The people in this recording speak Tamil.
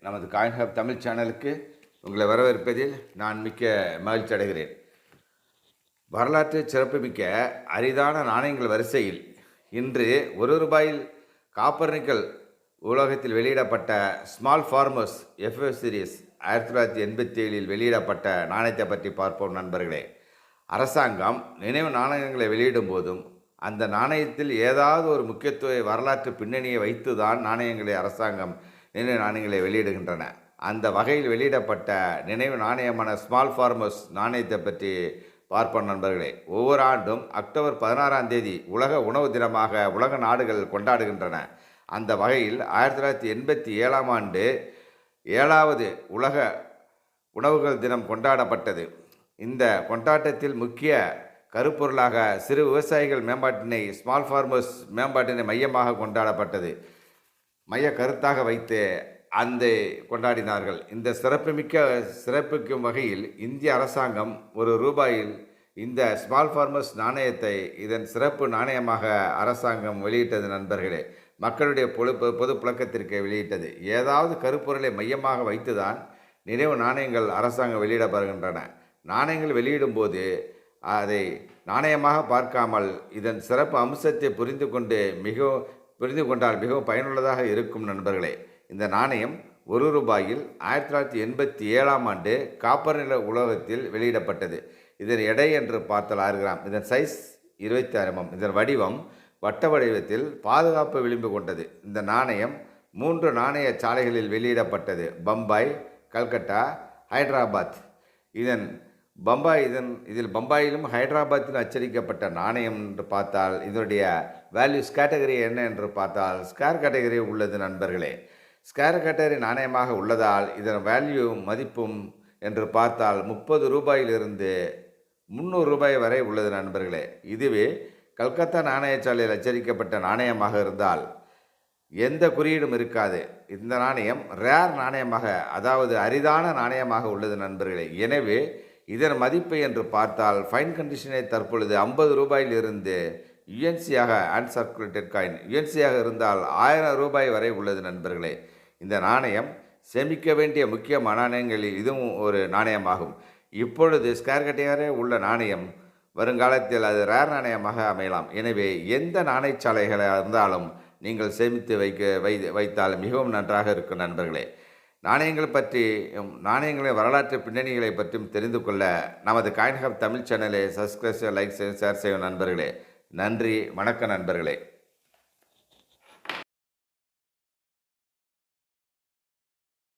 நமது காயின் ஹப் தமிழ் சேனலுக்கு உங்களை வரவேற்பதில் நான் மிக்க மகிழ்ச்சி அடைகிறேன். வரலாற்று சிறப்புமிக்க அரிதான நாணயங்கள் வரிசையில் இன்று ₹1 காப்பர் நிக்கல் உலோகத்தில் வெளியிடப்பட்ட ஸ்மால் ஃபார்மர்ஸ் எஃப்எஃப் சீரிஸ் 1987 வெளியிடப்பட்ட நாணயத்தை பற்றி பார்ப்போம் நண்பர்களே. அரசாங்கம் நினைவு நாணயங்களை வெளியிடும் போதும் அந்த நாணயத்தில் ஏதாவது ஒரு முக்கியத்துவ வரலாற்று பின்னணியை வைத்துதான் நாணயங்களை அரசாங்கம் நினைவு நாணயங்களை வெளியிடுகின்றன. அந்த வகையில் வெளியிடப்பட்ட நினைவு நாணயமான ஸ்மால் ஃபார்மர்ஸ் நாணயத்தை பற்றி பார்ப்போம் நண்பர்களே. ஒவ்வொரு ஆண்டும் அக்டோபர் 16 உலக உணவு தினமாக உலக நாடுகள் கொண்டாடுகின்றன. அந்த வகையில் 1987 7வது உலக உணவுகள் தினம் கொண்டாடப்பட்டது. இந்த கொண்டாட்டத்தில் முக்கிய கருப்பொருளாக சிறு விவசாயிகள் மேம்பாட்டினை ஸ்மால் ஃபார்மர்ஸ் மேம்பாட்டினை மையமாக கொண்டாடப்பட்டது. மைய கருத்தாக வைத்து அந்த கொண்டாடினார்கள். இந்த சிறப்பிக்கும் வகையில் இந்திய அரசாங்கம் ₹1 இந்த ஸ்மால் ஃபார்மர்ஸ் நாணயத்தை இதன் சிறப்பு நாணயமாக அரசாங்கம் வெளியிட்டது நண்பர்களே. மக்களுடைய பொது புழக்கத்திற்கு வெளியிட்டது. ஏதாவது கருப்பொருளை மையமாக வைத்துதான் நினைவு நாணயங்கள் அரசாங்கம் வெளியிடப்படுகின்றன. நாணயங்கள் வெளியிடும் போது அதை நாணயமாக பார்க்காமல் இதன் சிறப்பு அம்சத்தை புரிந்து கொண்டால் மிகவும் பயனுள்ளதாக இருக்கும் நண்பர்களே. இந்த நாணயம் ₹1 1987 காப்பர் நில உலோகத்தில் வெளியிடப்பட்டது. இதன் எடை என்று பார்த்தால் 6 கிராம். இதன் சைஸ் 26 mm. இதன் வடிவம் வட்ட வடிவத்தில் பாதுகாப்பு விளிம்பு கொண்டது. இந்த நாணயம் 3 நாணய சாலைகளில் வெளியிடப்பட்டது. பம்பாய், கல்கட்டா, ஹைதராபாத். இதில் பம்பாயிலும் ஹைதராபாத்திலும் அச்சடிக்கப்பட்ட நாணயம் என்று பார்த்தால் இதனுடைய வேல்யூஸ் கேட்டகரி என்ன என்று பார்த்தால் ஸ்கேர் கேட்டகரி உள்ளது நண்பர்களே. ஸ்கேர் கேட்டகரி நாணயமாக உள்ளதால் இதன் வேல்யூ மதிப்பும் என்று பார்த்தால் ₹30 300 வரை உள்ளது நண்பர்களே. இதுவே கல்கத்தா நாணயச்சாலையில் அச்சடிக்கப்பட்ட நாணயமாக இருந்தால் எந்த குறியீடும் இருக்காது. இந்த நாணயம் ரேர் நாணயமாக, அதாவது அரிதான நாணயமாக உள்ளது நண்பர்களே. எனவே இதன் மதிப்பு என்று பார்த்தால் ஃபைன் கண்டிஷனை தற்பொழுது ₹50 யுஎன்சியாக அன்சர்க்குலேட்டட் காயின் யுஎன்சியாக இருந்தால் ₹1000 வரை உள்ளது நண்பர்களே. இந்த நாணயம் சேமிக்க வேண்டிய முக்கிய நாணயங்களில் இதுவும் ஒரு நாணயமாகும். இப்பொழுது ஸ்கேர் கேட்டகரி உள்ள நாணயம் வருங்காலத்தில் அது ரேர் நாணயமாக அமையலாம். எனவே எந்த நாணயச்சாலைகளாக இருந்தாலும் நீங்கள் சேமித்து வைத்தால் மிகவும் நன்றாக இருக்கும் நண்பர்களே. நாணயங்களின் வரலாற்று பின்னணிகளை பற்றியும் தெரிந்து கொள்ள நமது காயின் ஹப் தமிழ் சேனலை சப்ஸ்கிரைப், லைக், ஷேர் செய்யும் நண்பர்களே. நன்றி, வணக்கம் நண்பர்களே.